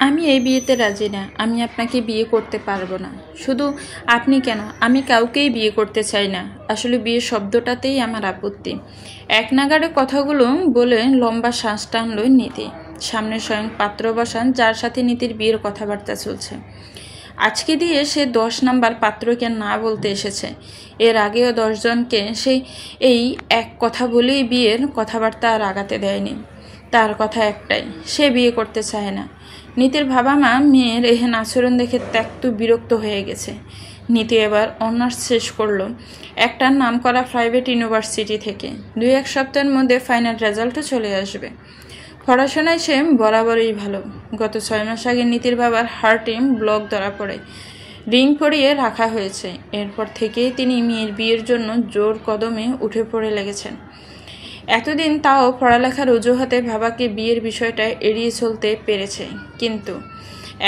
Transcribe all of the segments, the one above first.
আমি এই বিয়েতে রাজি না। আমি আপনাকে বিয়ে করতে পারবো না। শুধু আপনি কেন, আমি কাউকেই বিয়ে করতে চাই না। আসলে বিয়ে শব্দটাতেই আমার আপত্তি। এক নাগাড়ে কথাগুলো বলে লম্বা শ্বাস টানল নীতি। সামনে স্বয়ং পাত্র বসান, যার সাথে নীতির বিয়ের কথাবার্তা চলছে। আজকে দিয়ে সে 10 নাম্বার পাত্রকে না বলতে এসেছে। এর আগেও 10 জনকে সে এই এক কথা বলেই বিয়ের কথাবার্তা আর আগাতে দেয়নি। তার কথা একটাই, সে বিয়ে করতে চায় না। নীতির বাবা মা মেয়ের এহেন আচরণ দেখে ত্যক্ত বিরক্ত হয়ে গেছে। নীতি এবার অনার্স শেষ করলো একটা নামকরা প্রাইভেট ইউনিভার্সিটি থেকে। 2-1 সপ্তাহের মধ্যে ফাইনাল রেজাল্টও চলে আসবে। পড়াশোনায় সে বরাবরই ভালো। গত 6 মাস আগে নীতির বাবার হার্টে ব্লক ধরা পড়ে রিং পরিয়ে রাখা হয়েছে। এরপর থেকেই তিনি মেয়ের বিয়ের জন্য জোর কদমে উঠে পড়ে লেগেছেন। এতদিন তাও পড়ালেখার অজুহাতে বাবাকে বিয়ের বিষয়টা এড়িয়ে চলতে পেরেছে, কিন্তু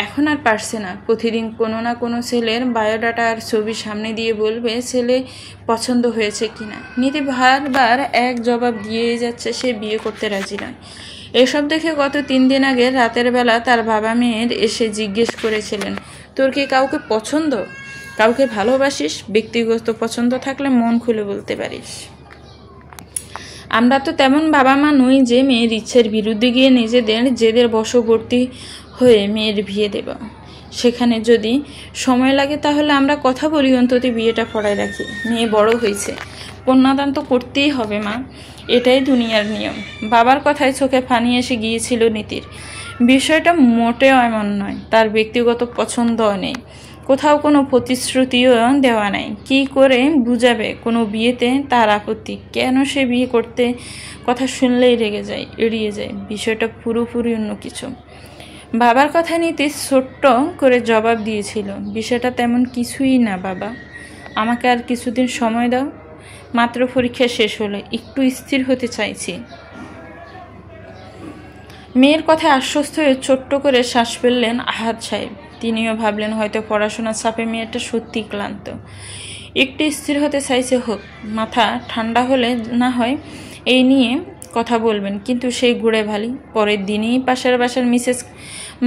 এখন আর পারছে না। প্রতিদিন কোনো না কোনো ছেলের বায়োডাটা আর ছবি সামনে দিয়ে বলবে ছেলে পছন্দ হয়েছে কিনা। নীতি বারবার এক জবাব দিয়েই যাচ্ছে, সে বিয়ে করতে রাজি নয়। এসব দেখে গত 3 দিন আগে রাতের বেলা তার বাবা মেয়ের এসে জিজ্ঞেস করেছিলেন, তোর কি কাউকে পছন্দ, কাউকে ভালোবাসিস? ব্যক্তিগত পছন্দ থাকলে মন খুলে বলতে পারিস। আমরা তো তেমন বাবা মা নই যে মেয়ের ইচ্ছের বিরুদ্ধে গিয়ে নিজেদের জেদের বশবর্তী হয়ে মেয়ের বিয়ে দেব। সেখানে যদি সময় লাগে তাহলে আমরা কথা বলি, অন্তত বিয়েটা পড়ায় রাখি। মেয়ে বড় হয়েছে, কন্যাদান তো করতেই হবে মা, এটাই দুনিয়ার নিয়ম। বাবার কথায় চোখে পানি এসে গিয়েছিল নীতির। বিষয়টা মোটেও এমন নয়, তার ব্যক্তিগত পছন্দও নেই, কোথাও কোনো প্রতিশ্রুতিও দেওয়া নাই। কি করে বুঝাবে কোনো বিয়েতে তার আপত্তি? কেন সে বিয়ে করতে কথা শুনলেই রেগে যায়, এড়িয়ে যায়? বিষয়টা পুরোপুরি অন্য কিছু। বাবার কথা নীতি ছোট্ট করে জবাব দিয়েছিল, বিষয়টা তেমন কিছুই না বাবা, আমাকে আর কিছুদিন সময় দাও। মাত্র পরীক্ষা শেষ হলো, একটু স্থির হতে চাইছি। মেয়ের কথায় আশ্বস্ত হয়ে ছোট্ট করে শ্বাস ফেললেন আহাদ সাহেব। তিনিও ভাবলেন হয়তো পড়াশোনার চাপে মেয়েটা সত্যি ক্লান্ত, একটু স্থির হতে চাইছে। হোক, মাথা ঠান্ডা হলে না হয় এই নিয়ে কথা বলবেন। কিন্তু সেই ঘুরে ভালি। পরের দিনই পাশের বাসার মিসেস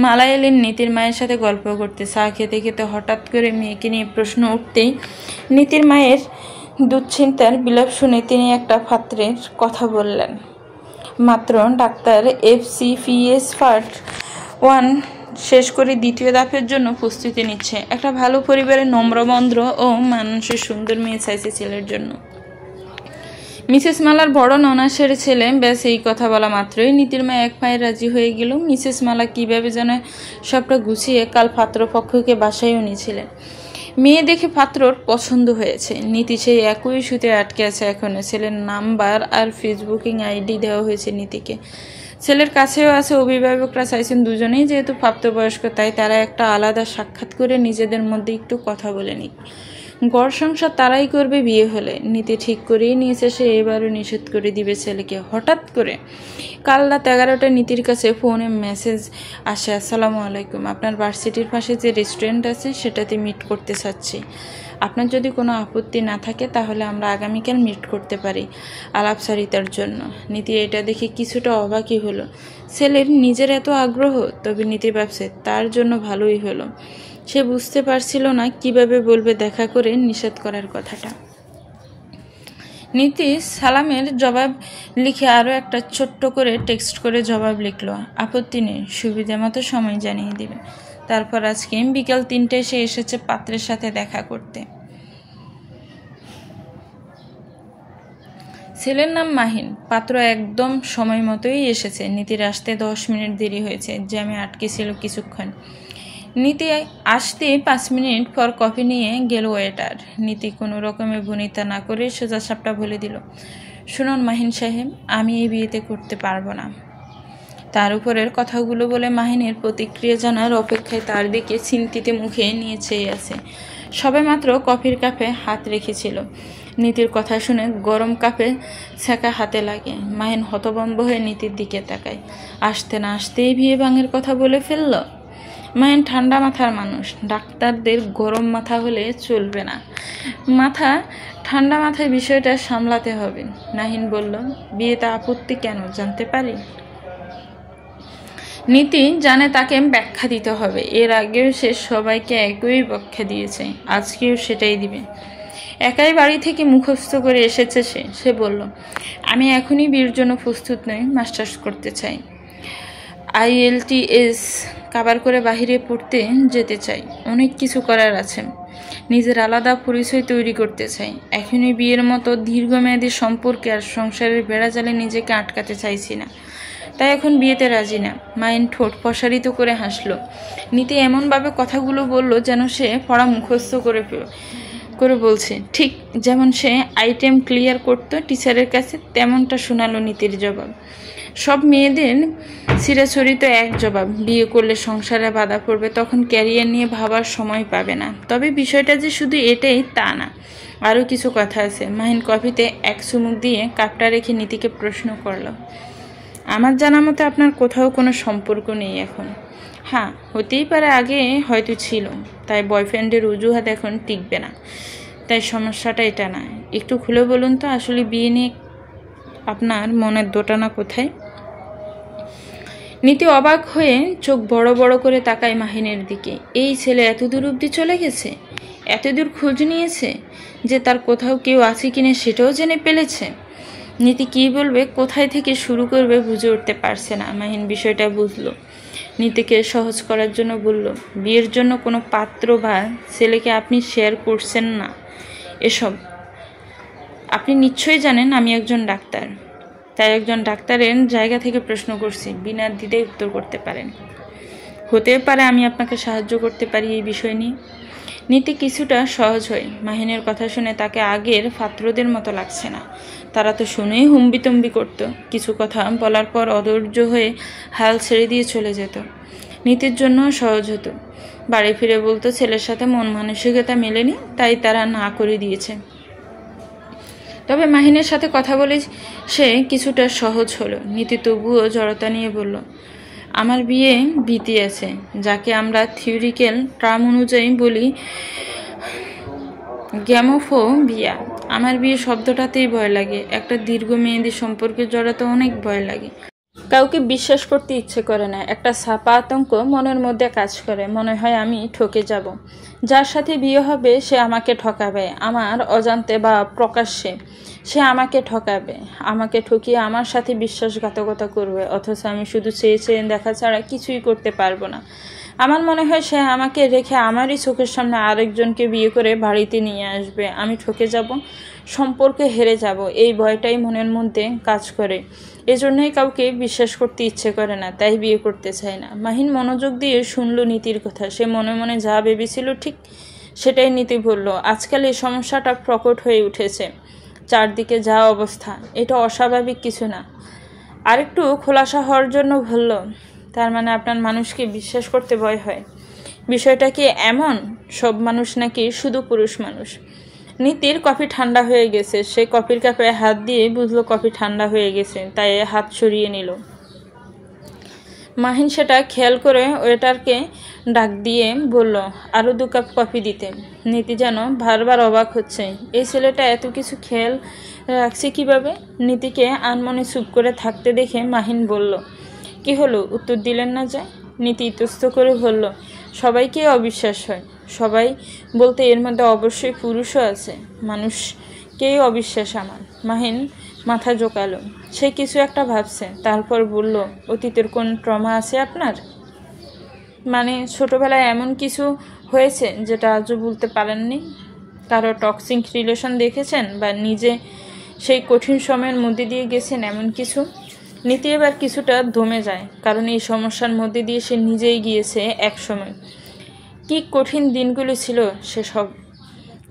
মালা এলেন নীতির মায়ের সাথে গল্প করতে। চা খেতে খেতে হঠাৎ করে মেয়েকে নিয়ে প্রশ্ন উঠতেই নীতির মায়ের দুশ্চিন্তার বিলাপ শুনে তিনি একটা পাত্রের কথা বললেন। মাত্র ডাক্তার FCPS পার্ট 1 শেষ করে 2য় ধাপের জন্য প্রস্তুতি নিচ্ছে। একটা ভালো পরিবারের নম্রভদ্র ও মানুষের সুন্দর মেয়ে চাইছে ছেলের জন্য। মিসেস মালার বড় ননাসের ছেলে। ব্যাস এই কথা বলা মাত্রই নীতির মা এক পায়ে রাজি হয়ে গেল। মিসেস মালা কিভাবে যেন সবটা গুছিয়ে কাল পাত্রপক্ষকে বাসায়ও নিয়েছিলেন। মেয়ে দেখে পাত্রর পছন্দ হয়েছে। নীতি সেই একই সুতে আটকে আছে এখনো। ছেলের নাম্বার আর ফেসবুকিং ID দেওয়া হয়েছে নীতিকে। ছেলের কাছেও আছে। অভিভাবকরা চাইছেন দুজনেই যেহেতু প্রাপ্তবয়স্ক, তাই তারা একটা আলাদা সাক্ষাৎ করে নিজেদের মধ্যে একটু কথা বলে নিক। গড় সংসার তারাই করবে বিয়ে হলে। নীতি ঠিক করেই নিয়েছে সে এবারও নিষেধ করে দিবে ছেলেকে। হঠাৎ করে কাল রাত 11টায় নীতির কাছে ফোনে মেসেজ আসে, আসসালামু আলাইকুম, আপনার ভার্সিটির পাশে যে রেস্টুরেন্ট আছে সেটাতে মিট করতে চাচ্ছি। আপনার যদি কোনো আপত্তি না থাকে তাহলে আমরা আগামীকাল মিট করতে পারি আলাপচারিতার জন্য। নীতি এটা দেখে কিছুটা অবাকই হলো। ছেলের নিজের এত আগ্রহ, তবে নীতি ভাবছে তার জন্য ভালোই হলো। সে বুঝতে পারছিল না কিভাবে বলবে দেখা করে নিষেধ করার কথাটা। নীতি সালামের জবাব লিখে আরও একটা ছোট্ট করে টেক্সট করে জবাব লিখলো, আপত্তি নেই, সুবিধা মতো সময় জানিয়ে দিবে। তারপর আজকে বিকাল 3টায় সে এসেছে পাত্রের সাথে দেখা করতে। ছেলের নাম মাহিন। পাত্র একদম সময় মতোই এসেছে। নীতির আসতে 10 মিনিট দেরি হয়েছে, জ্যামে আটকে ছিল কিছুক্ষণ। নীতি আসতে 5 মিনিট পর কফি নিয়ে গেল ওয়েটার। নীতি কোনো রকমে ভনিতা না করে সোজা সাপটা বলে দিল, শুনুন মাহিন সাহেব, আমি এই বিয়েতে করতে পারবো না। তার উপরের কথাগুলো বলে মাহিনের প্রতিক্রিয়া জানার অপেক্ষায় তার দিকে চিন্তিত মুখে নিয়ে চেয়ে আছে। সবে মাত্র কফির কাপে হাত রেখেছিল। নীতির কথা শুনে গরম কাপে ছ্যাঁকা হাতে লাগে। মাহিন হতভম্ব হয়ে নীতির দিকে তাকায়। আসতে না আসতেই বিয়ে ভাঙের কথা বলে ফেলল। মাহিন ঠান্ডা মাথার মানুষ, ডাক্তারদের গরম মাথা হলে চলবে না। ঠান্ডা মাথায় বিষয়টা সামলাতে হবে। নাহিন বলল, বিয়েতে আপত্তি কেন জানতে পারি? নীতি জানে তাকে ব্যাখ্যা দিতে হবে, এর আগেও সে সবাইকে একই ব্যাখ্যা দিয়েছে, আজকেও সেটাই দিবে। একাই বাড়ি থেকে মুখস্থ করে এসেছে সে বলল, আমি এখনই বিয়ের জন্য প্রস্তুত নই, মাস্টার্স করতে চাই, IELTS কভার করে বাহিরে পড়তে যেতে চাই, অনেক কিছু করার আছে, নিজের আলাদা পরিচয় তৈরি করতে চাই। এখনই বিয়ের মতো দীর্ঘমেয়াদী সম্পর্কে আর সংসারের বেড়াজালে নিজেকে আটকাতে চাইছি না, তাই এখন বিয়েতে রাজি না। মাইন ঠোঁট প্রসারিত করে হাসলো। নীতি এমনভাবে কথাগুলো বলল যেন সে পড়া মুখস্থ করে বলছে, ঠিক যেমন সে আইটেম ক্লিয়ার করতো টিচারের কাছে, তেমনটা শোনালো নীতির জবাব। সব মেয়েদের চিরাচরিত এক জবাব, বিয়ে করলে সংসারে বাধা পড়বে, তখন ক্যারিয়ার নিয়ে ভাবার সময় পাবে না। তবে বিষয়টা যে শুধু এটাই তা না, আরও কিছু কথা আছে। মাহিন কফিতে এক চুমুক দিয়ে কাপটা রেখে নীতিকে প্রশ্ন করল, আমার জানা মতে আপনার কোথাও কোনো সম্পর্ক নেই এখন? হ্যাঁ, হতেই পারে, আগে হয়তো ছিল, তাই বয়ফ্রেন্ডের অজুহাত এখন টিকবে না, তাই সমস্যাটা এটা না। একটু খুলে বলুন তো, আসলে বিয়ে নিয়ে আপনার মনের দোটানা কোথায়? নীতি অবাক হয়ে চোখ বড় বড় করে তাকায় মাহিনের দিকে। এই ছেলে এত দূর অবধি চলে গেছে, এত দূর খোঁজ নিয়েছে যে তার কোথাও কেউ আছে কিনা সেটাও জেনে ফেলেছে। নীতি কী বলবে, কোথায় থেকে শুরু করবে বুঝে উঠতে পারছে না। মাহিন বিষয়টা বুঝলো, নীতিকে সহজ করার জন্য বলল, বিয়ের জন্য কোনো পাত্র বা ছেলেকে আপনি শেয়ার করছেন না এসব। আপনি নিশ্চয়ই জানেন আমি একজন ডাক্তার, তাই একজন ডাক্তারের জায়গা থেকে প্রশ্ন করছি, বিনা দ্বিধায় উত্তর করতে পারেন। হতে পারে আমি আপনাকে সাহায্য করতে পারি এই বিষয় নিয়ে। নীতি কিছুটা সহজ হয়। মাহিনের কথা শুনে তাকে আগের পাত্রদের মতো লাগছে না। তারা তো শুনেই হুম্বিতম্বি করতো, কিছু কথা বলার পর অধৈর্য হয়ে হাল ছেড়ে দিয়ে চলে যেত। নীতির জন্য সহজ হতো, বাড়ি ফিরে বলতো ছেলের সাথে মন মানসিকতা মেলেনি, তাই তারা না করে দিয়েছে। তবে মাহিনের সাথে কথা বলে সে কিছুটা সহজ হলো। নীতি তবুও জড়তা নিয়ে বলল, আমার বিয়ে ভীতি আছে, যাকে আমরা থিওরিক্যাল টার্ম অনুযায়ী বলি গ্যামোফোবিয়া। আমার বিয়ে শব্দটাতেই ভয় লাগে, একটা দীর্ঘমেয়াদী সম্পর্কে জড়াতে অনেক ভয় লাগে, কাউকে বিশ্বাস করতে ইচ্ছে করে না, একটা ছাপা আতঙ্ক মনের মধ্যে কাজ করে, মনে হয় আমি ঠকে যাব, যার সাথে বিয়ে হবে সে আমাকে ঠকাবে, আমার অজান্তে বা প্রকাশ্যে সে আমাকে ঠকাবে, আমাকে ঠকিয়ে আমার সাথে বিশ্বাসঘাতকতা করবে, অথচ আমি শুধু চেয়ে চেয়ে দেখা ছাড়া কিছুই করতে পারবো না। আমার মনে হয় সে আমাকে রেখে আমারই চোখের সামনে আরেকজনকে বিয়ে করে বাড়িতে নিয়ে আসবে, আমি ঠকে যাব, সম্পর্কে হেরে যাব, এই ভয়টাই মনের মধ্যে কাজ করে। এজন্যই কাউকে বিশ্বাস করতে ইচ্ছে করে না, তাই বিয়ে করতে চায় না। মাহিন মনোযোগ দিয়ে শুনল নীতির কথা। সে মনে মনে যা ভেবেছিল ঠিক সেটাই নীতি বলল। আজকাল এই সমস্যাটা প্রকট হয়ে উঠেছে, চারদিকে যা অবস্থা, এটা অস্বাভাবিক কিছু না। আরেকটু খোলাসা হওয়ার জন্য বলল, তার মানে আপনার মানুষকে বিশ্বাস করতে ভয় হয়? বিষয়টা কি এমন, সব মানুষ নাকি শুধু পুরুষ মানুষ? নীতির কফি ঠান্ডা হয়ে গেছে, সে কফির কাপে হাত দিয়ে বুঝলো কফি ঠান্ডা হয়ে গেছে, তাই হাত সরিয়ে নিল। মাহিন সেটা খেয়াল করে ওয়েটারকে ডাক দিয়ে বলল, আরও 2 কাপ কফি দিতে। নীতি যেন বারবার অবাক হচ্ছে, এই ছেলেটা এত কিছু খেয়াল রাখছে কিভাবে? নীতিকে আনমনে চুপ করে থাকতে দেখে মাহিন বলল, কি হলো, উত্তর দিলেন না যে? নীতি ইতস্ত করে বলল, সবাইকে অবিশ্বাস হয়, সবাই বলতে এর মধ্যে অবশ্যই পুরুষও আছে, মানুষকেই অবিশ্বাস আমার। মাহিন মাথা জোকালো, সে কিছু একটা ভাবছে, তারপর বলল, অতীতের কোন ট্রমা আছে আপনার? মানে ছোটবেলায় এমন কিছু হয়েছে যেটা আজও বলতে পারেননি? কারো টক্সিক রিলেশন দেখেছেন বা নিজে সেই কঠিন সময়ের মধ্যে দিয়ে গেছেন, এমন কিছু? নীতি এবার কিছুটা দমে যায়, কারণ এই সমস্যার মধ্যে দিয়ে সে নিজেই গিয়েছে এক সময়। কি কঠিন দিনগুলো ছিল সেসব,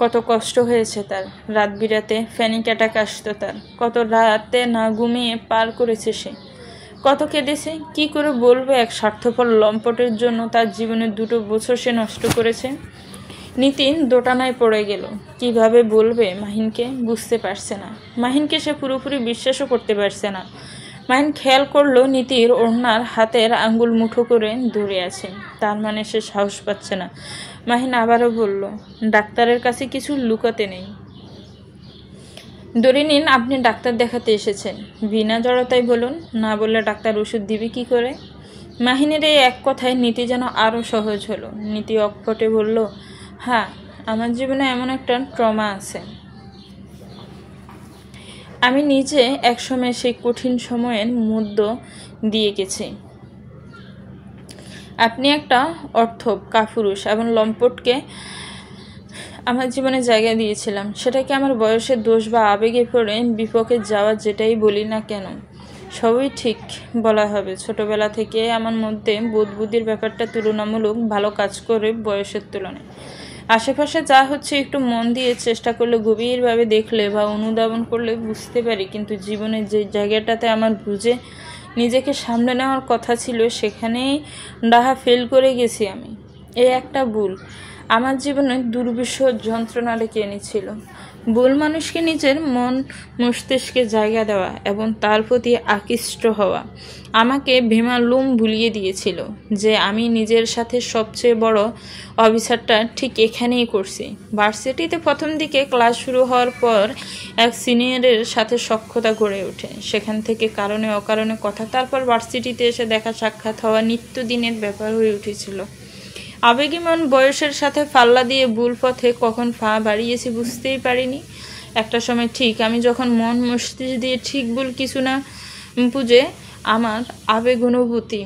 কত কষ্ট হয়েছে তার, রাত বিরাতে প্যানিক অ্যাটাক আসতো তার, কত রাতে না ঘুমিয়ে পার করেছে সে, কত কেঁদেছে। কি করে বলবে এক স্বার্থপর লম্পটের জন্য তার জীবনের 2 বছর সে নষ্ট করেছে? নিতিন দোটানায় পড়ে গেল, কিভাবে বলবে মাহিনকে, বুঝতে পারছে না। মাহিনকে সে পুরোপুরি বিশ্বাসও করতে পারছে না। মাহিন খেয়াল করলো নীতির ওড়নার হাতের আঙ্গুল মুঠো করে ধরে আছে, তার মানে সে সাহস পাচ্ছে না। মাহিন আবারও বলল, ডাক্তারের কাছে কিছু লুকাতে নেই। ধরে নিন আপনি ডাক্তার দেখাতে এসেছেন, বিনা জড়তায় বলুন, না বললে ডাক্তার ওষুধ দিবে কি করে? মাহিনের এই এক কথায় নীতি যেন আরও সহজ হলো। নীতি অকপটে বলল, হ্যাঁ, আমার জীবনে এমন একটা ট্রমা আছে। আমি নিজে একসময় সেই কঠিন সময়ের মধ্য দিয়ে গেছি। আপনি একটা অর্থব, কাপুরুষ এবং লম্পটকে আমার জীবনে জায়গা দিয়েছিলাম। সেটাকে আমার বয়সের দোষ বা আবেগে পড়ে বিপক্ষে যাওয়া, যেটাই বলি না কেন সবই ঠিক বলা হবে। ছোটবেলা থেকে আমার মধ্যে বোধ বুদ্ধির ব্যাপারটা তুলনামূলক ভালো কাজ করে বয়সের তুলনায়। আশেপাশে যা হচ্ছে একটু মন দিয়ে চেষ্টা করলে, গভীরভাবে দেখলে বা অনুধাবন করলে বুঝতে পারি। কিন্তু জীবনের যে জায়গাটাতে আমার বুঝে নিজেকে সামলে নেওয়ার কথা ছিল, সেখানেই ডাহা ফেল করে গেছি আমি। এই একটা ভুল আমার জীবনে দুর্বিষহ যন্ত্রণা ডেকে এনেছিল। ভুল মানুষকে নিজের মন মস্তিষ্কে জায়গা দেওয়া এবং তার প্রতি আকৃষ্ট হওয়া আমাকে ভীমালুম ভুলিয়ে দিয়েছিল যে আমি নিজের সাথে সবচেয়ে বড় অবিচারটা ঠিক এখানেই করছি। ভার্সিটিতে প্রথম দিকে ক্লাস শুরু হওয়ার পর এক সিনিয়রের সাথে সখ্যতা গড়ে ওঠে। সেখান থেকে কারণে অকারণে কথা, তারপর ভার্সিটিতে এসে দেখা সাক্ষাৎ হওয়া নিত্যদিনের ব্যাপার হয়ে উঠেছিল। আবেগী মন বয়সের সাথে পাল্লা দিয়ে ভুল পথে কখন পা বাড়িয়েছি বুঝতেই পারিনি। একটা সময় ঠিক আমি যখন মন মস্তিষ্ক দিয়ে ঠিক ভুল কিছু না বুঝে আমার আবেগ অনুভূতি,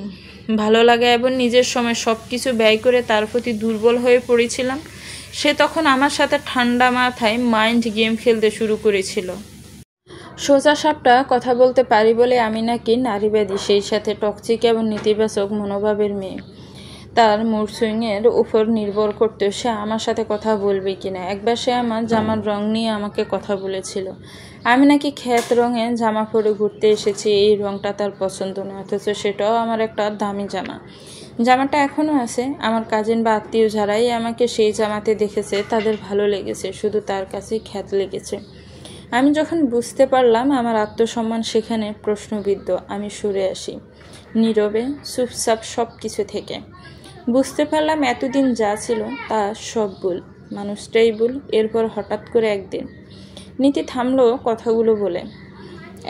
ভালো লাগা এবং নিজের সময় সব কিছু ব্যয় করে তার প্রতি দুর্বল হয়ে পড়েছিলাম, সে তখন আমার সাথে ঠান্ডা মাথায় মাইন্ড গেম খেলতে শুরু করেছিল। সোজা সাপটা কথা বলতে পারি বলে আমি নাকি নারীবাদী, সেই সাথে টক্সিক এবং নেতিবাচক মনোভাবের মেয়ে। তার মুড সুইংয়ের উপর নির্ভর করতে সে আমার সাথে কথা বলবে কিনা। একবার সে আমার জামার রং নিয়ে আমাকে কথা বলেছিল। আমি নাকি খ্যাত রঙে জামা পরে ঘুরতে এসেছি, এই রঙটা তার পছন্দ নয়, অথচ সেটাও আমার একটা দামি জামা। জামাটা এখনও আছে। আমার কাজিন বা আত্মীয় যারাই আমাকে সেই জামাতে দেখেছে তাদের ভালো লেগেছে, শুধু তার কাছে খ্যাত লেগেছে। আমি যখন বুঝতে পারলাম আমার আত্মসম্মান সেখানে প্রশ্নবিদ্ধ, আমি সরে আসি নীরবে, চুপচাপ সব কিছু থেকে। বুঝতে পারলাম এতদিন যা ছিল তা সব ভুল, মানুষটাই ভুল। এরপর হঠাৎ করে একদিন নীতি থামলো কথাগুলো বলে।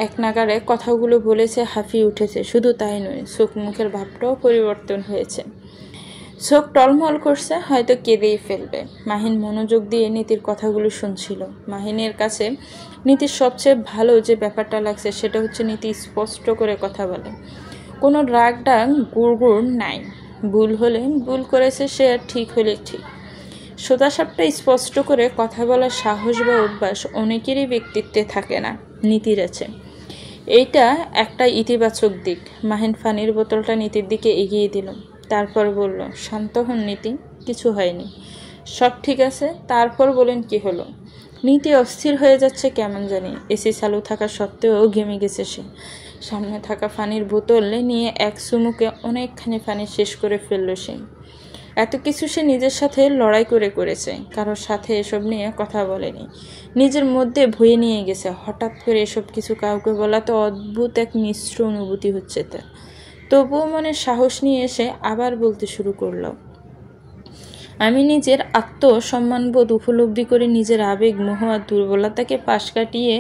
এক নাগারে কথাগুলো বলেছে, হাঁপিয়ে উঠেছে। শুধু তাই নয়, চোখ মুখের ভাবটাও পরিবর্তন হয়েছে। চোখ টলমল করছে, হয়তো কেঁদেই ফেলবে। মাহিন মনোযোগ দিয়ে নীতির কথাগুলো শুনছিল। মাহিনের কাছে নীতির সবচেয়ে ভালো যে ব্যাপারটা লাগছে সেটা হচ্ছে নীতি স্পষ্ট করে কথা বলে। কোনো রাগ ডাক গুড় নাই। ভুল হলে ভুল করেছে সে, আর ঠিক হলে ঠিক। সোজাসাপটা স্পষ্ট করে কথা বলার সাহস বা অভ্যাস অনেকেরই ব্যক্তিত্বে থাকে না, নীতির আছে। এইটা একটা ইতিবাচক দিক। মাহিন পানির বোতলটা নীতির দিকে এগিয়ে দিল, তারপর বলল, শান্ত হন নীতি, কিছু হয়নি, সব ঠিক আছে। তারপর বলেন কি হলো? নীতি অস্থির হয়ে যাচ্ছে কেমন জানি। এসি চালু থাকা সত্ত্বেও ঘেমে গেছে সে। সামনে থাকা পানির বোতল নিয়ে এক চুমুকে অনেকখানি পানি শেষ করে ফেলল সে। এত কিছু সে নিজের সাথে লড়াই করেছে, কারোর সাথে এসব নিয়ে কথা বলেনি, নিজের মধ্যে ভয়ে নিয়ে গেছে। হঠাৎ করে এসব কিছু কাউকে বলাতে অদ্ভুত এক মিশ্র অনুভূতি হচ্ছে তার। তবুও মনে সাহস নিয়ে এসে আবার বলতে শুরু করল, আমি নিজের আত্মসম্মানবোধ উপলব্ধি করে নিজের আবেগ, মোহ আর দুর্বলতাকে পাশ কাটিয়ে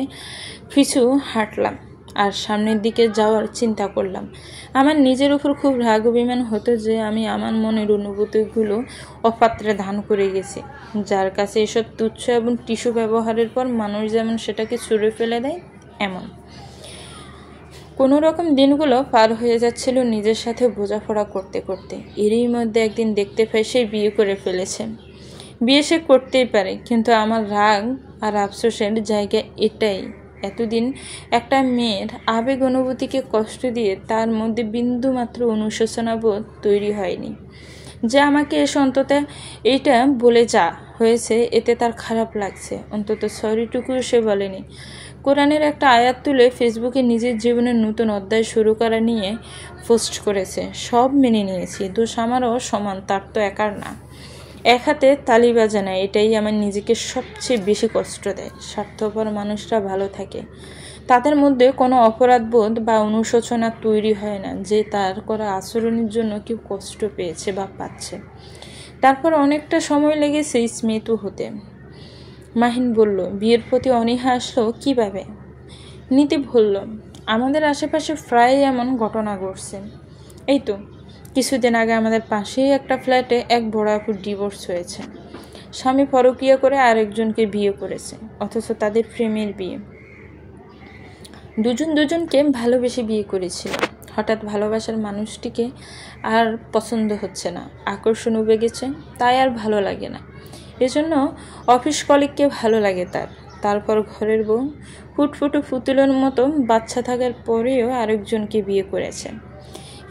পিছু হাঁটলাম আর সামনের দিকে যাওয়ার চিন্তা করলাম। আমার নিজের উপর খুব রাগ অভিমান হতো যে আমি আমার মনের অনুভূতিগুলো অপাত্রে ধান করে গেছি। যার কাছে এসব তুচ্ছ এবং টিস্যু ব্যবহারের পর মানুষ যেমন সেটাকে ছুঁড়ে ফেলে দেয়, এমন কোনো রকম দিনগুলো পার হয়ে যাচ্ছিল নিজের সাথে বোঝাপড়া করতে করতে। এরই মধ্যে একদিন দেখতে পাই সে বিয়ে করে ফেলেছে। বিয়ে সে করতেই পারে, কিন্তু আমার রাগ আর আফসোসের জায়গা এটাই, এতদিন একটা মেয়ের আবেগ অনুভূতিকে কষ্ট দিয়ে তার মধ্যে বিন্দুমাত্র অনুশোচনাবোধ তৈরি হয়নি। যে আমাকে এসে অন্তত এইটা বলে যা হয়েছে, এতে তার খারাপ লাগছে, অন্তত সরিটুকুও সে বলেনি। কোরআনের একটা আয়াত তুলে ফেসবুকে নিজের জীবনের নতুন অধ্যায় শুরু করা নিয়ে পোস্ট করেছে। সব মেনে নিয়েছি, দোষ আমারও সমান, তার তো একার না। এক হাতে তালি বাজে না, এটাই আমার নিজেকে সবচেয়ে বেশি কষ্ট দেয়। স্বার্থপর মানুষরা ভালো থাকে, তাদের মধ্যে কোনো অপরাধবোধ বা অনুশোচনা তৈরি হয় না যে তার করা আচরণের জন্য কেউ কষ্ট পেয়েছে বা পাচ্ছে। তারপর অনেকটা সময় লেগেছে স্মৃতি হতে। মাহিন বলল, বিয়ের প্রতি অনীহা আসলো কীভাবে? নীতি বলল, আমাদের আশেপাশে প্রায় এমন ঘটনা ঘটছে। এই তো কিছুদিন আগে আমাদের পাশেই একটা ফ্ল্যাটে এক বড় আপুর ডিভোর্স হয়েছে। স্বামী পরকীয়া করে আরেকজনকে বিয়ে করেছে, অথচ তাদের প্রেমের বিয়ে। দুজনকে ভালোবেসে বিয়ে করেছিল। হঠাৎ ভালোবাসার মানুষটিকে আর পছন্দ হচ্ছে না, আকর্ষণ উবে গেছে, তাই আর ভালো লাগে না। এজন্য অফিস কলিগকে ভালো লাগে তারপর ঘরের বউ ফুটফুটে পুতুলের মতো বাচ্চা থাকার পরেও আরেকজনকে বিয়ে করেছে।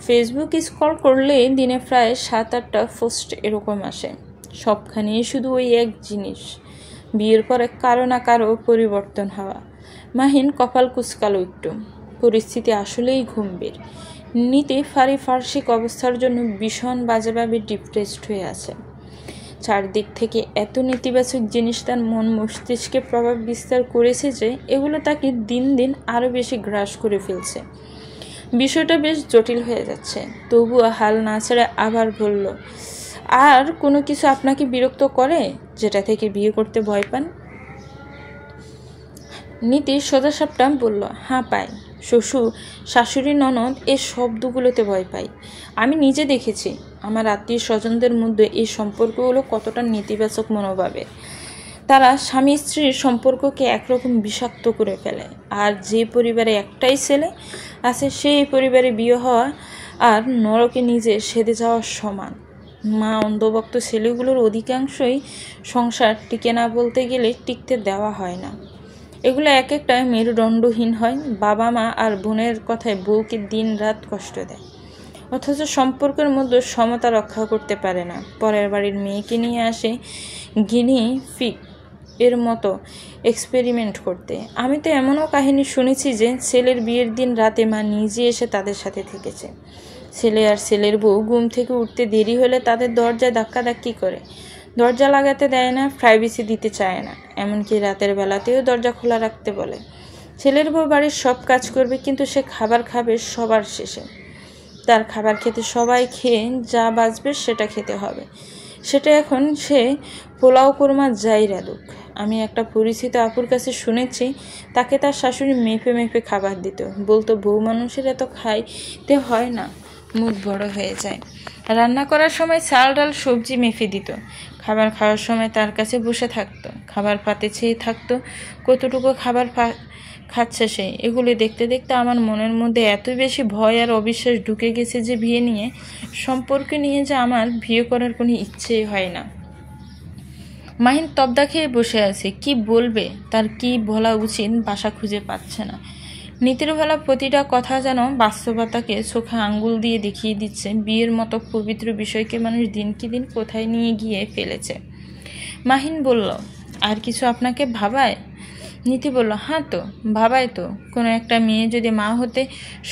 ফেসবুক স্ক্রল করলে দিনে প্রায় 7-8টা পোস্ট এরকম আসে, সবখানেই শুধু ওই এক জিনিস, বিয়ের পরে কারো না কারো পরিবর্তন হওয়া। মাহিন কপাল কুচকালো একটু। পরিস্থিতি আসলেই গম্ভীর। নীতি পারিপার্শ্বিক অবস্থার জন্য ভীষণ বাজেভাবে ডিপ্রেসড হয়ে আছে। চারদিক থেকে এত নেতিবাচক জিনিস তার মন মস্তিষ্কে প্রভাব বিস্তার করেছে যে এগুলো তাকে দিন দিন আরও বেশি গ্রাস করে ফেলছে। বিষয়টা বেশ জটিল হয়ে যাচ্ছে। তবুও হাল না ছেড়ে আবার বলল, আর কোনো কিছু আপনাকে বিরক্ত করে যেটা থেকে বিয়ে করতে ভয় পান? নীতি সোজাসাপটা বলল, হ্যাঁ পাই। শ্বশুর, শাশুড়ি, ননদ এই শব্দগুলোতে ভয় পাই। আমি নিজে দেখেছি আমার আত্মীয় স্বজনদের মধ্যে এই সম্পর্কগুলো কতটা নেতিবাচক মনোভাবে। তারা স্বামী স্ত্রীর সম্পর্ককে একরকম বিষাক্ত করে ফেলে। আর যে পরিবারে একটাই ছেলে আছে সেই পরিবারে বিয়ে হওয়া আর নরকে নিজে সেধে যাওয়ার সমান। মা অন্ধভক্ত ছেলেগুলোর অধিকাংশই সংসার টিকে না বলতে গেলে টিকতে দেওয়া হয় না। এগুলো এক একটা মেরুদণ্ডহীন হয়। বাবা মা আর বোনের কথায় বউকে দিন রাত কষ্ট দেয়, অথচ সম্পর্কের মধ্যে সমতা রক্ষা করতে পারে না। পরের বাড়ির মেয়েকে নিয়ে আসে গিনি ফিগ এর মতো এক্সপেরিমেন্ট করতে। আমি তো এমনও কাহিনী শুনেছি যে ছেলের বিয়ের দিন রাতে মা নিজে এসে তাদের সাথে থেকেছে। ছেলে আর ছেলের বউ ঘুম থেকে উঠতে দেরি হলে তাদের দরজায় ধাক্কাধাক্কি করে, দরজা লাগাতে দেয় না, প্রাইভেসি দিতে চায় না, এমনকি রাতের বেলাতেও দরজা খোলা রাখতে বলে। ছেলের বউ বাড়ির সব কাজ করবে, কিন্তু সে খাবার খাবে সবার শেষে। তার খাবার খেতে সবাই খেয়ে যা বাঁচবে সেটা খেতে হবে। সেটা এখন সে পোলাও কোরমা যাই রাঁধুক। আমি একটা পরিচিত আপুর কাছে শুনেছি তাকে তার শাশুড়ি মেপে মেপে খাবার দিত, বলতো বউ মানুষের এত খাইতে হয় না, মুখ বড় হয়ে যায়। রান্না করার সময় চাল ডাল সবজি মেপে দিত, খাবার খাওয়ার সময় তার কাছে বসে থাকতো, খাবার পাতে চেয়ে থাকতো কতটুকু খাবার খাচ্ছে সে। এগুলি দেখতে দেখতে আমার মনের মধ্যে এত বেশি ভয় আর অবিশ্বাস ঢুকে গেছে যে সম্পর্ক নিয়ে যে আমার বিয়ে করার কোনো ইচ্ছেই হয় না। মাহিন তবদা খেয়ে বসে আছে, কি বলবে, তার কি বলা উচিত ভাষা খুঁজে পাচ্ছে না। নীতির বলা প্রতিটা কথা যেন বাস্তবতাকে চোখে আঙ্গুল দিয়ে দেখিয়ে দিচ্ছে। বিয়ের মতো পবিত্র বিষয়কে মানুষ দিন কি দিন কোথায় নিয়ে গিয়ে ফেলেছে। মাহিন বলল, আর কিছু আপনাকে ভাবায়? নীতি বলল, হ্যাঁ তো ভাবায় তো। কোনো একটা মেয়ে যদি মা হতে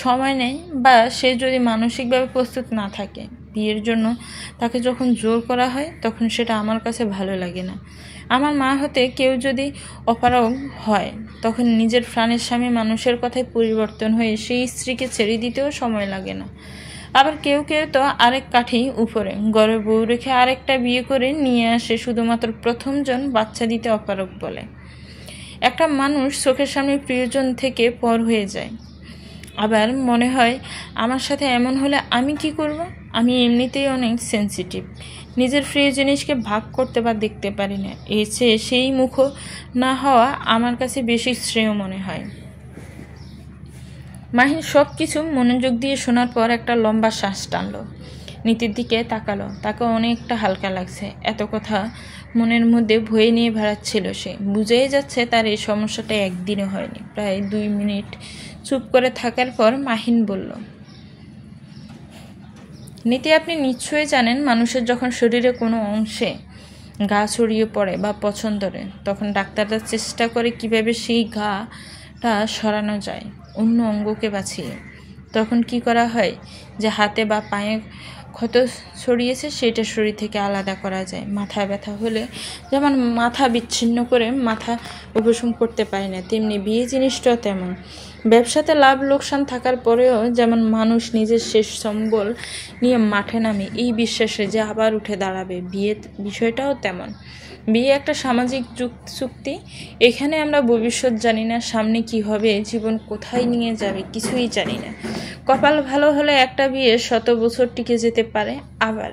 সময় নেয় বা সে যদি মানসিকভাবে প্রস্তুত না থাকে বিয়ের জন্য, তাকে যখন জোর করা হয় তখন সেটা আমার কাছে ভালো লাগে না। আমার মা হতে কেউ যদি অপারগ হয় তখন নিজের প্রাণের স্বামী মানুষের কথায় পরিবর্তন হয়ে সেই স্ত্রীকে ছেড়ে দিতেও সময় লাগে না। আবার কেউ কেউ তো আরেক কাঠি উপরে ঘরে বউ রেখে আরেকটা বিয়ে করে নিয়ে আসে শুধুমাত্র প্রথমজন বাচ্চা দিতে অপারগ বলে। একটা মানুষ চোখের সামনে প্রিয়জন থেকে পর হয়ে যায়। আবার মনে হয় আমার সাথে এমন হলে আমি কি করব? আমি এমনিতেই অনেক সেন্সিটিভ, নিজের প্রিয় জিনিসকে ভাগ করতে বা দেখতে পারি না। এর চেয়ে সেই মুখ না হওয়া আমার কাছে বেশি শ্রেয় মনে হয়। মাহিন সব কিছু মনোযোগ দিয়ে শোনার পর একটা লম্বা শ্বাস টানলো, নীতির দিকে তাকালো। তাকে অনেকটা হালকা লাগছে। এত কথা মনের মধ্যে ভয়ে নিয়ে বেড়াচ্ছিল সে। বুঝেই যাচ্ছে তার এই সমস্যাটা একদিনে হয়নি। প্রায় 2 মিনিট চুপ করে থাকার পর মাহিন বলল, নীতি, আপনি নিশ্চয়ই জানেন মানুষের যখন শরীরে কোনো অংশে ঘা ছড়িয়ে পড়ে বা পছন্দরে, তখন ডাক্তাররা চেষ্টা করে কিভাবে সেই ঘাটা সরানো যায় অন্য অঙ্গকে বাঁচিয়ে। তখন কি করা হয় যে হাতে বা পায়ে ক্ষত ছড়িয়েছে সেটা শরীর থেকে আলাদা করা যায়। মাথা ব্যথা হলে যেমন মাথা বিচ্ছিন্ন করে মাথা উপশম করতে পারে না, তেমনি বিয়ে জিনিসটাও তেমন। ব্যবসাতে লাভ লোকসান থাকার পরেও যেমন মানুষ নিজের শেষ সম্বল নিয়ে মাঠে নামে এই বিশ্বাসে যে আবার উঠে দাঁড়াবে, বিয়ে বিষয়টাও তেমন। বিয়ে একটা সামাজিক চুক্তি। এখানে আমরা ভবিষ্যৎ জানি না, সামনে কি হবে, জীবন কোথায় নিয়ে যাবে কিছুই জানি না। কপাল ভালো হলে একটা বিয়ে 100 বছর টিকে যেতে পারে, আবার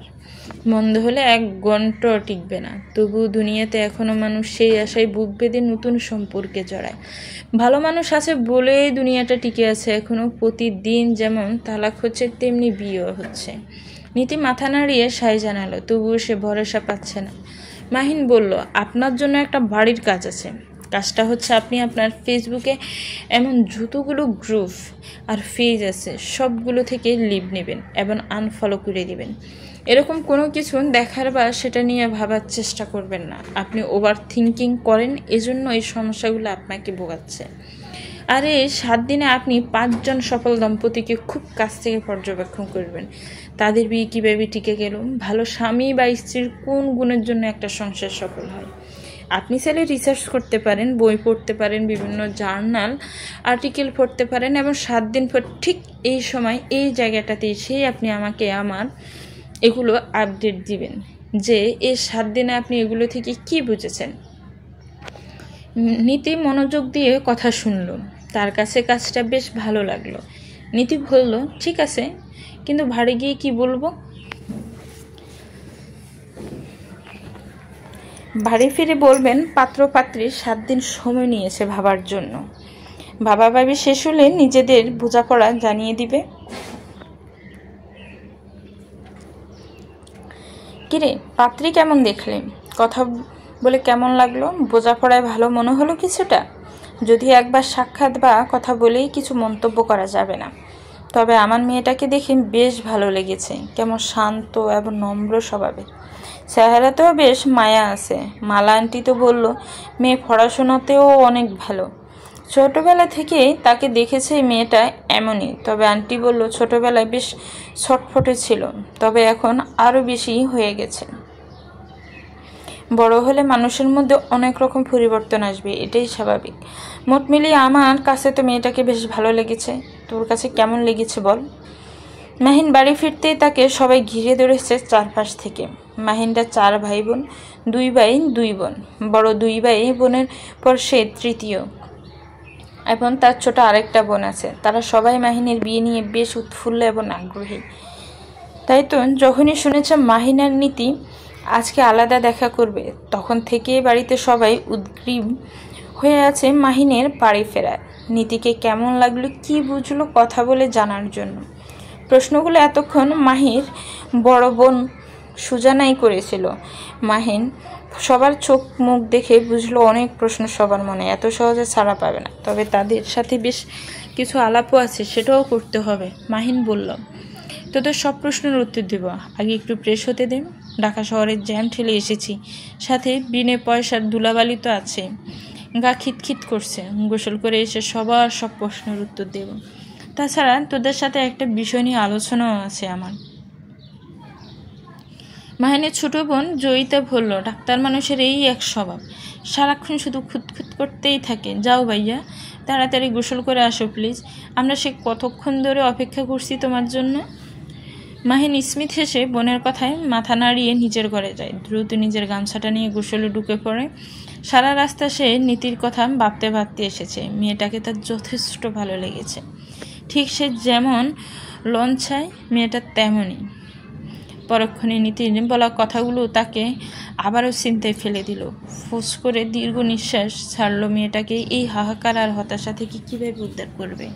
মন্দ হলে 1 ঘন্টাও টিকবে না। তবু দুনিয়াতে এখনো মানুষ সেই আশায় বুক বেঁধে নতুন সম্পর্কে জড়ায়। ভালো মানুষ আছে বলেই দুনিয়াটা টিকে আছে এখনো। প্রতিদিন যেমন তালাক হচ্ছে তেমনি বিয়েও হচ্ছে। নীতি মাথা নাড়িয়ে সায় জানালো, তবুও সে ভরসা পাচ্ছে না। মাহিন বলল, আপনার জন্য একটা বাড়ির কাজ আছে। কাজটা হচ্ছে আপনি আপনার ফেসবুকে এমন যতগুলো গ্রুপ আর পেজ আছে সবগুলো থেকে লিভ নেবেন এবং আনফলো করে দিবেন। এরকম কোনো কিছু দেখার বা সেটা নিয়ে ভাবার চেষ্টা করবেন না। আপনি ওভার থিঙ্কিং করেন, এজন্য এই সমস্যাগুলো আপনাকে ভোগাচ্ছে। আর এই 7 দিনে আপনি 5 জন সফল দম্পতিকে খুব কাছ থেকে পর্যবেক্ষণ করবেন। তাদের বিয়ে কীভাবে টিকে গেল, ভালো স্বামী বা স্ত্রীর কোন গুণের জন্য একটা সংসার সফল হয়। আপনি চাইলে রিসার্চ করতে পারেন, বই পড়তে পারেন, বিভিন্ন জার্নাল আর্টিকেল পড়তে পারেন এবং 7 দিন পর ঠিক এই সময় এই জায়গাটাতে এসেই আপনি আমাকে আমার এগুলো আপডেট দিবেন যে এই 7 দিনে আপনি এগুলো থেকে কি বুঝেছেন। নীতি মনোযোগ দিয়ে কথা শুনল। তার কাছে কাজটা বেশ ভালো লাগলো। নীতি বলল, ঠিক আছে, কিন্তু বাড়ি গিয়ে কি বলবো? বাড়ি ফিরে বলবেন পাত্র পাত্রী 7 দিন সময় নিয়েছে ভাবার জন্য। বাবা ভাবি শেষ হলে নিজেদের বোঝাপড়া জানিয়ে দিবে। কিরে, পাত্রী কেমন দেখলে? কথা বলে কেমন লাগলো? বোঝাপড়ায় ভালো মনে হলো কিছুটা? যদি একবার সাক্ষাৎ বা কথা বলেই কিছু মন্তব্য করা যাবে না। তবে আমার মেয়েটাকে দেখে বেশ ভালো লেগেছে। কেমন শান্ত এবং নম্র স্বভাবের। চেহারাতেও বেশ মায়া আছে। মালা আন্টি তো বলল মেয়ে পড়াশোনাতেও অনেক ভালো। ছোটবেলা থেকেই তাকে দেখেছে মেয়েটা এমনই। তবে আন্টি বলল ছোটবেলায় বেশ ছটফটে ছিল, তবে এখন আরও বেশি হয়ে গেছে। বড় হলে মানুষের মধ্যে অনেক রকম পরিবর্তন আসবে, এটাই স্বাভাবিক। মোট মিলিয়ে আমার কাছে তো মেয়েটাকে বেশ ভালো লেগেছে। তোর কাছে কেমন লেগেছে বল? মাহিন বাড়ি ফিরতেই তাকে সবাই ঘিরে ধরেছে চারপাশ থেকে। মাহিনরা 4 ভাই বোন, 2 ভাই 2 বোন। বড় 2 ভাই বোনের পর সে তৃতীয় এবং তার ছোট আরেকটা বোন আছে। তারা সবাই মাহিনের বিয়ে নিয়ে বেশ উৎফুল্ল এবং আগ্রহী। তাই তো যখনই শুনেছে মাহিন আর নীতি আজকে আলাদা দেখা করবে, তখন থেকেই বাড়িতে সবাই উদ্গ্রীব হয়ে আছে মাহিনের বাড়ি ফেরার। নীতিকে কেমন লাগলো, কি বুঝলো কথা বলে জানার জন্য। প্রশ্নগুলো এতক্ষণ মাহির বড় বোন সুজানাই করেছিল। মাহিন সবার চোখ মুখ দেখে বুঝলো অনেক প্রশ্ন সবার মনে, এত সহজে ছাড়া পাবে না। তবে তাদের সাথে বেশ কিছু আলাপও আছে, সেটাও করতে হবে। মাহিন বলল, তোদের সব প্রশ্নের উত্তর দেব, আগে একটু ফ্রেশ হতে দে। ঢাকা শহরের জ্যাম ঠেলে এসেছি, সাথে বিনে পয়সার ধুলাবালি তো আছে। গা খিটখিট করছে। গোসল করে এসে সবার সব প্রশ্নের উত্তর দেব। তাছাড়া তোদের সাথে একটা বিষয় নিয়ে আলোচনাও আছে আমার। মাহিনের ছোট বোন জয়িতা বলল, ডাক্তার মানুষের এই এক স্বভাব, সারাক্ষণ শুধু খুঁতখুত করতেই থাকে। যাও ভাইয়া, তাড়াতাড়ি গোসল করে আসো প্লিজ, আমরা সে কতক্ষণ ধরে অপেক্ষা করছি তোমার জন্য। মাহিন স্মিত হেসে বোনের কথায় মাথা নাড়িয়ে নিজের ঘরে যায়। দ্রুত নিজের গামছাটা নিয়ে গোসলে ঢুকে পড়ে। সারা রাস্তা সে নীতির কথা ভাবতে ভাবতে এসেছে। মেয়েটাকে তার যথেষ্ট ভালো লেগেছে। ঠিক সে যেমন লঞ্চায় মেয়েটা তেমনই। পরক্ষণে নীতির বলা কথাগুলো তাকে আবারও চিন্তায় ফেলে দিল। ফোঁস করে দীর্ঘ নিঃশ্বাস ছাড়ল। মেয়েটাকে এই হাহাকার আর হতাশা থেকে কীভাবে উদ্ধার করবে?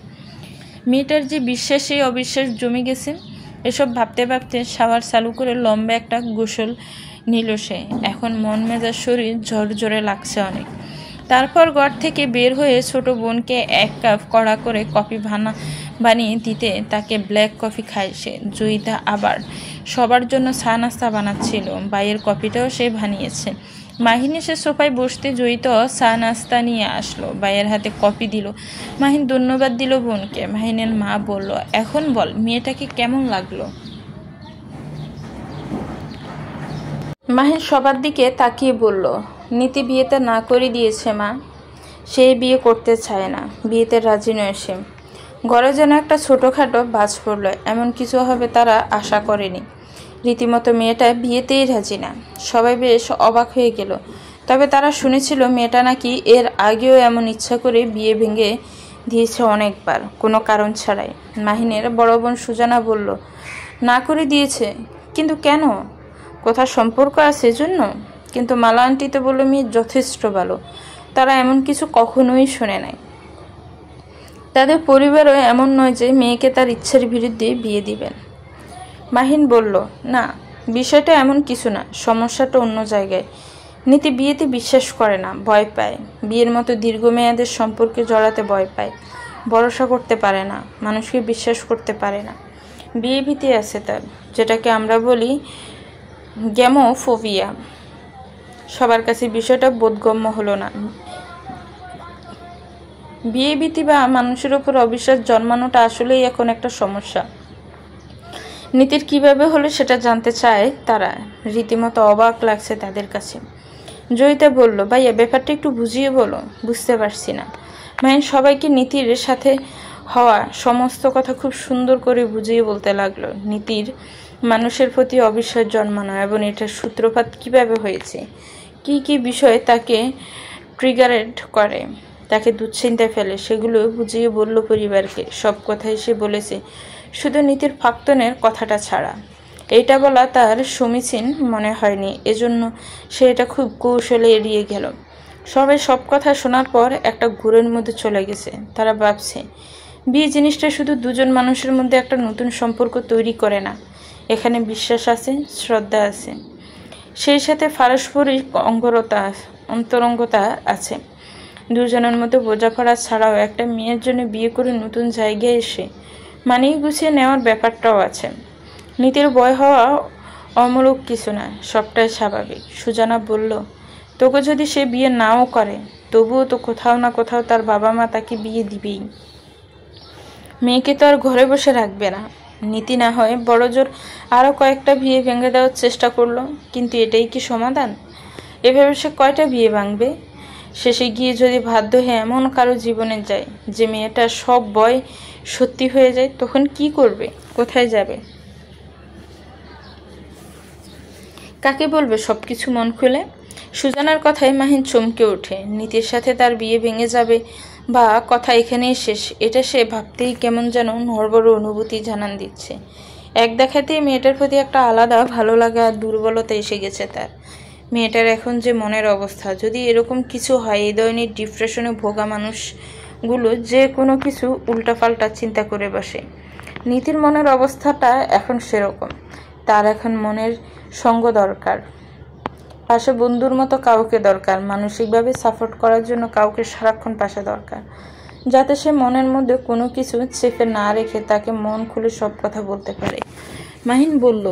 মেয়েটার যে বিশ্বাস সেই অবিশ্বাস জমে গেছে। এসব ভাবতে ভাবতে শাওয়ার চালু করে লম্বা একটা গোসল নিল সে। এখন মন মেজাজ শরীর ঝরঝরে লাগছে অনেক। তারপর ঘর থেকে বের হয়ে ছোট বোনকে 1 কাপ কড়া করে কফি বানিয়ে দিতে তাকে ব্ল্যাক কফি খায় সে। জয়িতা আবার সবার জন্য চা নাস্তা বানাচ্ছিল। বাইয়ের কফিটাও সে বানিয়েছে। মাহিন এসে সোফায় বসতে জয়িতা চা নাস্তা নিয়ে আসলো। বাইয়ের হাতে কফি দিল। মাহিন ধন্যবাদ দিল বোনকে। মাহিনের মা বলল, এখন বল মেয়েটাকে কেমন লাগলো? মাহিন সবার দিকে তাকিয়ে বলল, নীতি বিয়েতে না করে দিয়েছে মা। সে বিয়ে করতে চায় না, বিয়েতে রাজি নয় সে। ঘরে যেন একটা ছোটোখাটো বাজ পড়ল, এমন কিছু হবে তারা আশা করেনি। রীতিমতো মেয়েটা বিয়েতেই রাজি না। সবাই বেশ অবাক হয়ে গেল। তবে তারা শুনেছিল মেয়েটা নাকি এর আগেও এমন ইচ্ছা করে বিয়ে ভেঙে দিয়েছে অনেকবার, কোনো কারণ ছাড়াই। মাহিনের বড় বোন সুজানা বলল, না করে দিয়েছে, কিন্তু কেন? কোথাও সম্পর্ক আছে এজন্য? কিন্তু মালা আন্টি তো বলল মেয়ে যথেষ্ট ভালো, তারা এমন কিছু কখনোই শোনে নাই। তাদের পরিবারও এমন নয় যে মেয়েকে তার ইচ্ছার বিরুদ্ধে বিয়ে দিবেন। মাহিন বলল, না, বিষয়টা এমন কিছু না, সমস্যাটা অন্য জায়গায়। নীতি বিয়েতে বিশ্বাস করে না, ভয় পায়। বিয়ের মতো দীর্ঘমেয়াদের সম্পর্কে জড়াতে ভয় পায়, ভরসা করতে পারে না, মানুষকে বিশ্বাস করতে পারে না। বিয়ে ভীতি আছে তার, যেটাকে আমরা বলি গ্যামোফোবিয়া। সবার কাছে বিষয়টা বোধগম্য হলো না। বিয়ে ভীতি বা মানুষের উপর অবিশ্বাস জন্মানোটা আসলেই এখন একটা সমস্যা। নীতির কিভাবে হলো সেটা জানতে চায় তারা। রীতিমতো অবাক লাগছে তাদের কাছে। জয়িতা বলল, ভাইয়া ব্যাপারটা একটু বুঝিয়ে বলো, বুঝতে পারছি না। মাহিন সবাইকে নীতির সাথে হওয়া সমস্ত কথা খুব সুন্দর করে বুঝিয়ে বলতে লাগলো। নীতির মানুষের প্রতি অবিশ্বাস জন্মানো এবং এটার সূত্রপাত কিভাবে হয়েছে, কি কি বিষয় তাকে ট্রিগারেড করে, তাকে দুশ্চিন্তায় ফেলে, সেগুলো বুঝিয়ে বলল পরিবারকে। সব কথাই সে বলেছে, শুধু নীতির প্রাক্তনের কথাটা ছাড়া। এইটা বলা তার সমীচীন মনে হয়নি, এজন্য সে এটা খুব কৌশলে এড়িয়ে গেল। সবাই সব কথা শোনার পর একটা ঘুরের মধ্যে চলে গেছে। তারা ভাবছে, বিয়ে জিনিসটা শুধু দুজন মানুষের মধ্যে একটা নতুন সম্পর্ক তৈরি করে না, এখানে বিশ্বাস আছে, শ্রদ্ধা আছে, সেই সাথে পারস্পরিক অন্তরঙ্গতা আছে। দুজনের মধ্যে বোঝাপড়া ছাড়াও একটা মেয়ের জন্য বিয়ে করে নতুন জায়গায় এসে মানিয়ে গুছিয়ে নেওয়ার ব্যাপারটাও আছে। নীতির ভয় হওয়া অমূলক কিছু না, সবটাই স্বাভাবিক। সুজানা বলল, তোকে যদি সে বিয়ে নাও করে, তবুও তো কোথাও না কোথাও তার বাবা মা তাকে বিয়ে দিবেই। মেয়েকে তো আর ঘরে বসে রাখবে না। নীতি না হয় বড় জোর আরও কয়েকটা বিয়ে ভেঙে দেওয়ার চেষ্টা করলো, কিন্তু এটাই কি সমাধান? এভাবে সে কয়টা বিয়ে ভাঙবে? শেষে গিয়ে যদি বাধ্য হয়ে এমন কারো জীবনে যায় যে মেয়েটার সব ভয় সত্যি হয়ে যায়, তখন কি করবে? কোথায় যাবে? কাকে বলবে সবকিছু মন খুলে? সুজানার কথায় মাহিন চমকে ওঠে। নীতির সাথে তার বিয়ে ভেঙে যাবে বা কথা এখানেই শেষ, এটা সে ভাবতেই কেমন যেন নড়বড় অনুভূতি জানান দিচ্ছে। এক দেখাতেই মেয়েটার প্রতি একটা আলাদা ভালো লাগা আর দুর্বলতা এসে গেছে তার। মেয়েটার এখন যে মনের অবস্থা, যদি এরকম কিছু হয়, এই ধরনের ডিপ্রেশনে ভোগা মানুষগুলো যে কোনো কিছু উল্টাপাল্টা চিন্তা করে বসে। নীতির মনের অবস্থাটা এখন সেরকম। তার এখন মনের সঙ্গ দরকার, পাশে বন্ধুর মতো কাউকে দরকার, মানসিকভাবে সাপোর্ট করার জন্য কাউকে সারাক্ষণ পাশে দরকার, যাতে সে মনের মধ্যে কোনো কিছু চেপে না রেখে তাকে মন খুলে সব কথা বলতে পারে। মাহিন বলল,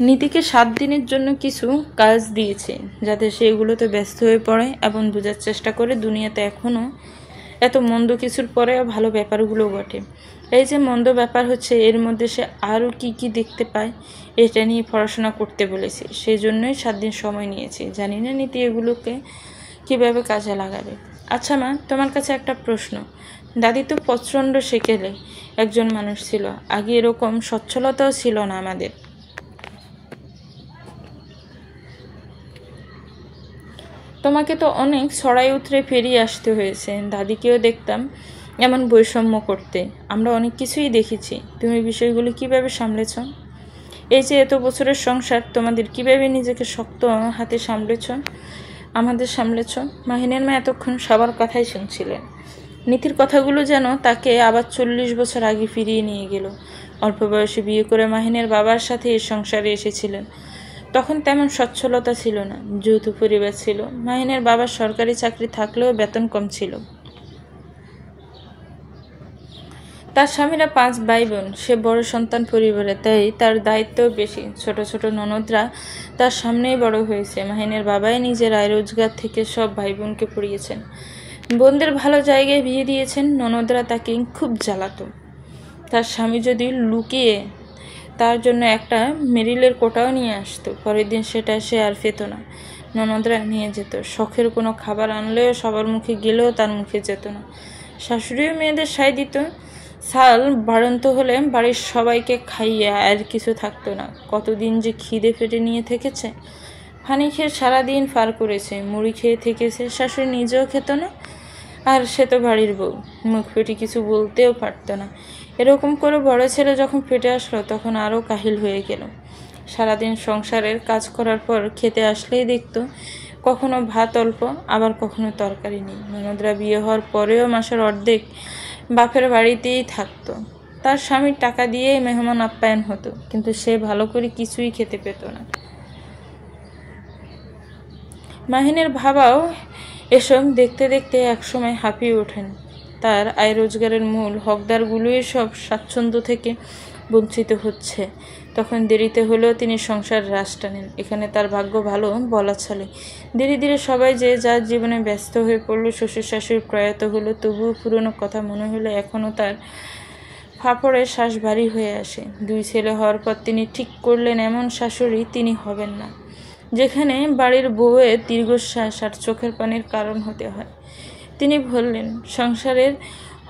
নীতিকে 7 দিনের জন্য কিছু কাজ দিয়েছে, যাতে সে এগুলোতে ব্যস্ত হয়ে পড়ে এবং বোঝার চেষ্টা করে দুনিয়াতে এখনও এত মন্দ কিছুর পরেও ভালো ব্যাপারগুলো ঘটে। এই যে মন্দ ব্যাপার হচ্ছে, এর মধ্যে সে আরও কি কি দেখতে পায়, এটা নিয়ে পড়াশোনা করতে বলেছে। সেই জন্যই 7 দিন সময় নিয়েছে। জানি না নীতি এগুলোকে কিভাবে কাজে লাগাবে। আচ্ছা মা, তোমার কাছে একটা প্রশ্ন। দাদি তো প্রচণ্ড সেকেলে একজন মানুষ ছিল, আগে এরকম সচ্ছলতাও ছিল না আমাদের। তোমাকে তো অনেক ছড়াই উতরে পেরিয়ে আসতে হয়েছে। দাদিকেও দেখতাম এমন বৈষম্য করতে। আমরা অনেক কিছুই দেখেছি। তুমি বিষয়গুলো কিভাবে সামলেছ? এই যে এত বছরের সংসার, তোমাদের কিভাবে নিজেকে শক্ত হাতে সামলেছ, আমাদের সামলেছ? মাহিনের মা এতক্ষণ সবার কথাই শুনছিলেন। নীতির কথাগুলো যেন তাকে আবার 40 বছর আগে ফিরিয়ে নিয়ে গেল। অল্প বয়সে বিয়ে করে মাহিনের বাবার সাথে এই সংসারে এসেছিলেন। তখন তেমন সচ্ছলতা ছিল না, যৌথ পরিবার ছিল। মাহিনের বাবার সরকারি চাকরি থাকলেও বেতন কম ছিল। তার স্বামীরা 5 ভাই বোন, সে বড় সন্তান পরিবারে, তাই তার দায়িত্বও বেশি। ছোট ছোট ননদরা তার সামনেই বড় হয়েছে। মাহিনের বাবাই নিজের আয় রোজগার থেকে সব ভাই বোনকে পড়িয়েছেন, বোনদের ভালো জায়গায় বিয়ে দিয়েছেন। ননদরা তাকে খুব জ্বালাতো। তার স্বামী যদি লুকিয়ে তার জন্য একটা মেরিলের কোটাও নিয়ে আসতো, পরের দিন সেটা সে আর পেত না। ননদরা নিয়ে যেত। শখের কোনো খাবার আনলেও সবার মুখে গেলেও তার মুখে যেত না। শাশুড়িও মেয়েদের সায় দিত, সাল বাড়ন্ত হলে বাড়ির সবাইকে খাইয়ে আর কিছু থাকতো না। কতদিন যে খিদে ফেটে নিয়ে থেকেছে, পানি খেয়ে সারাদিন পার করেছে, মুড়ি খেয়ে থেকেছে, শাশুড়ি নিজেও খেত না, আর সে তো বাড়ির বউ, মুখ ফেটে কিছু বলতেও পারতো না। এরকম করে বড় ছেলে যখন ফেটে আসলো তখন আরও কাহিল হয়ে গেল। সারাদিন সংসারের কাজ করার পর খেতে আসলেই দেখতো কখনো ভাত অল্প, আবার কখনো তরকারি নেই। ননদরা বিয়ে হওয়ার পরেও মাসের অর্ধেক বাপের বাড়িতেই থাকতো। তার স্বামীর টাকা দিয়েই মেহমান আপ্যায়ন হতো, কিন্তু সে ভালো করে কিছুই খেতে পেত না। মাহিনের বাবাও এসব দেখতে দেখতে একসময় হাঁপিয়ে ওঠেন। তার আয় রোজগারের মূল হকদারগুলোই সব স্বাচ্ছন্দ্য থেকে বঞ্চিত হচ্ছে। তখন দেরিতে হলেও তিনি সংসার রাশ টানেন। এখানে তার ভাগ্য ভালো বলা চলে। ধীরে ধীরে সবাই যে যার জীবনে ব্যস্ত হয়ে পড়লো। শ্বশুর শাশুড়ি প্রয়াত হলো, তবুও পুরনো কথা মনে হলে এখনও তার ফাঁপড়ে শ্বাস ভারী হয়ে আসে। 2 ছেলে হওয়ার পর তিনি ঠিক করলেন এমন শাশুড়ি তিনি হবেন না, যেখানে বাড়ির বউয়ের দীর্ঘশ্বাস আর চোখের পানির কারণ হতে হয়। তিনি বললেন, সংসারের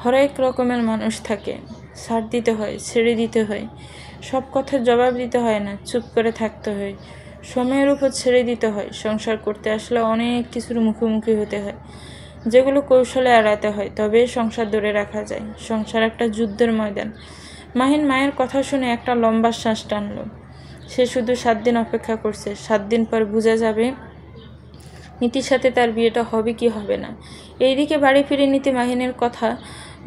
হরেক রকমের মানুষ থাকে, ছাড় দিতে হয়, ছেড়ে দিতে হয়, সব কথার জবাব দিতে হয় না, চুপ করে থাকতে হয়, সময়ের উপর ছেড়ে দিতে হয়। সংসার করতে আসলে অনেক কিছুর মুখোমুখি হতে হয়, যেগুলো কৌশলে এড়াতে হয়, তবে সংসার ধরে রাখা যায়। সংসার একটা যুদ্ধের ময়দান। মাহিন মায়ের কথা শুনে একটা লম্বা শ্বাস টানল। সে শুধু 7 দিন অপেক্ষা করছে। 7 দিন পর বোঝা যাবে নীতির সাথে তার বিয়েটা হবে কি হবে না। এইদিকে বাড়ি ফিরে নীতি মাহিনের কথা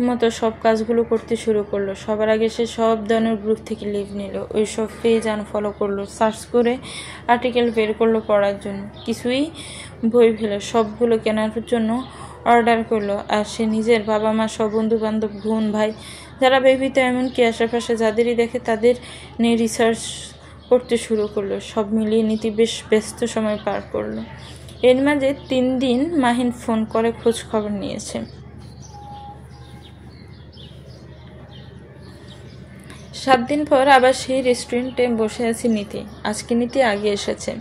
মতো সব কাজগুলো করতে শুরু করলো। সবার আগে সে সব ধরনের গ্রুপ থেকে লিভ নিল, ওই সব পেজ আনফলো করলো, সার্চ করে আর্টিকেল বের করলো পড়ার জন্য। কিছুই বই ফেলে সবগুলো কেনার জন্য অর্ডার করলো। আর সে নিজের বাবা মা, সব বন্ধু বান্ধব, বোন ভাই যারা ব্যবহৃত, এমনকি আশেপাশে যাদেরই দেখে তাদের নিয়ে রিসার্চ করতে শুরু করলো। সব মিলিয়ে নীতি বেশ ব্যস্ত সময় পার করলো। এর মাঝে 3 দিন মাহিন ফোন করে খোঁজ খবর নিয়েছে। 7 দিন পর আবার সেই রেস্টুরেন্টে বসে আছে নীতি। আজকে নীতি আগে এসেছে,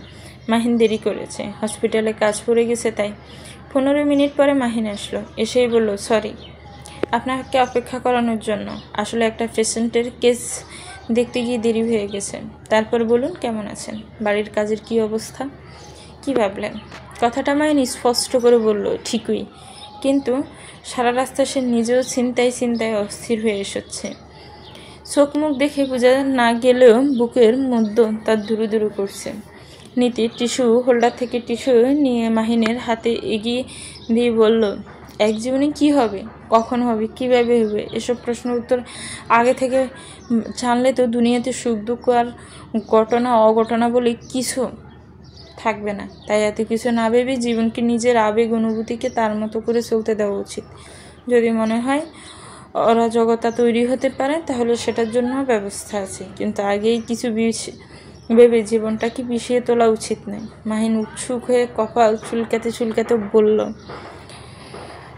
মাহিন দেরি করেছে, হসপিটালে কাজ পড়ে গেছে তাই। 15 মিনিট পরে মাহিন আসলো। এসেই বলল, সরি আপনাকে অপেক্ষা করানোর জন্য, আসলে একটা পেশেন্টের কেস দেখতে গিয়ে দেরি হয়ে গেছে। তারপর বলুন কেমন আছেন, বাড়ির কাজের কি অবস্থা, কি ভাবলেন? কথাটা মাহিন স্পষ্ট করে বলল, ঠিকই, কিন্তু সারা রাস্তা সে নিজেও চিন্তায় অস্থির হয়ে এসেছে। চোখ মুখ দেখে বোঝা না গেলেও বুকের মধ্যে তার দুরু দুরু করছে। নীতি টিস্যু হোল্ডার থেকে টিস্যু নিয়ে মাহিনের হাতে এগিয়ে দিয়ে বলল, এক জীবনে কি হবে, কখন হবে, কিভাবে হবে, এসব প্রশ্নের উত্তর আগে থেকে জানলে তো দুনিয়াতে সুখ দুঃখ আর ঘটনা অঘটনা বলে কিছু থাকবে না। তাই এত কিছু না ভেবে জীবনকে, নিজের আবেগ অনুভূতিকে তার মতো করে চলতে দেওয়া উচিত। যদি মনে হয় অরাজকতা তৈরি হতে পারে তাহলে সেটার জন্য ব্যবস্থা আছে, কিন্তু আগেই কিছু ভেবে জীবনটাকে পিছিয়ে তোলা উচিত নয়। মাহিন উৎসুক হয়ে কপাল চুলকাতে বলল,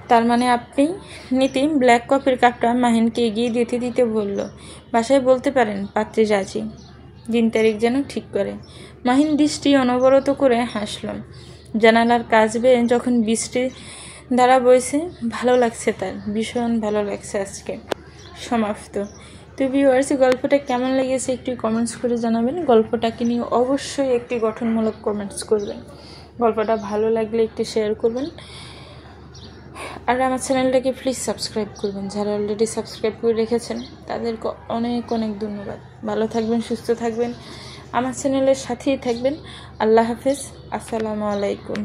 তার মানে আপনি? নীতি ব্ল্যাক কফির কাপটা মাহিনকে এগিয়ে দিতে বলল, বাসায় বলতে পারেন পাত্রী রাজি, দিন তারিখ যেন ঠিক করে। মাহিন দৃষ্টি অনবরত করে হাসল। জানালার কাজ বেয়ে যখন বৃষ্টি ধারা বইছে, ভালো লাগছে তার, ভীষণ ভালো লাগছে। আজকে সমাপ্ত। তো ভিউয়ার্স, গল্পটা কেমন লেগেছে একটু কমেন্টস করে জানাবেন। গল্পটাকে নিয়ে অবশ্যই একটি গঠনমূলক কমেন্টস করবেন। গল্পটা ভালো লাগলে একটু শেয়ার করবেন, আর আমার চ্যানেলটাকে প্লিজ সাবস্ক্রাইব করবেন। যারা অলরেডি সাবস্ক্রাইব করে রেখেছেন তাদেরকে অনেক ধন্যবাদ। ভালো থাকবেন, সুস্থ থাকবেন, আমার চ্যানেলের সাথেই থাকবেন। আল্লাহ হাফেজ, আসসালামু আলাইকুম।